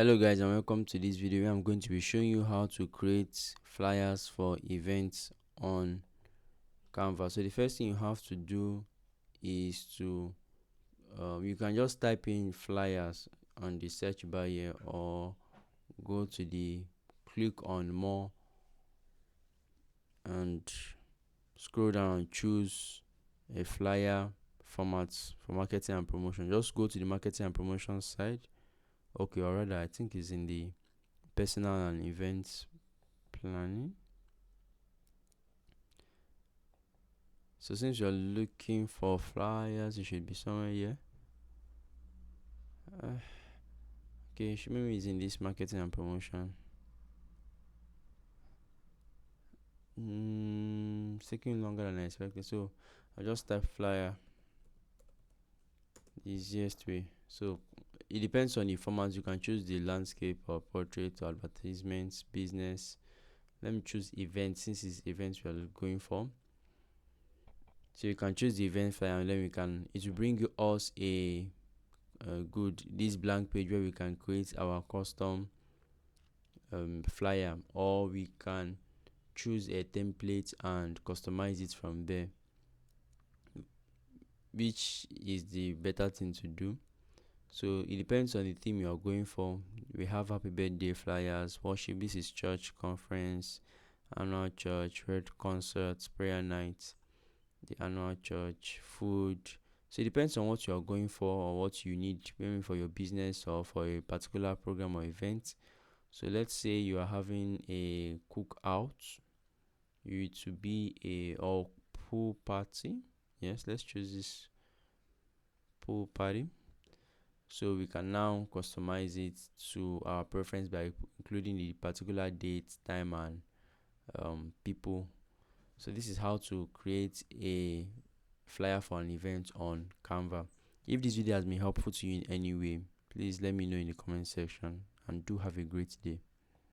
Hello guys, and welcome to this video where I'm going to be showing you how to create flyers for events on Canva. So the first thing you have to do is to you can just type in flyers on the search bar here, or go to the click on more and scroll down and choose a flyer format for marketing and promotion. Just go to the marketing and promotion side. Okay, or rather I think it's in the personal and events planning. So since you're looking for flyers, it should be somewhere here. Okay, maybe it's in this marketing and promotion. It's taking longer than I expected, so I'll just type flyer, the easiest way. So it depends on the format. You can choose the landscape or portrait or advertisements, business. Let me choose event since it's events we are going for. So you can choose the event flyer, and then it will bring you us a good this blank page where we can create our custom flyer, or we can choose a template and customize it from there. Which is the better thing to do? So it depends on the theme you are going for. We have happy birthday flyers, worship, this is church, conference, annual church, red concerts, prayer nights, the annual church, food. So it depends on what you are going for or what you need, maybe for your business or for a particular program or event. So let's say you are having a cookout, it to be a or pool party. Yes, let's choose this pool party. So we can now customize it to our preference by including the particular date, time, and people. So this is how to create a flyer for an event on Canva. If this video has been helpful to you in any way, please let me know in the comment section, and do have a great day.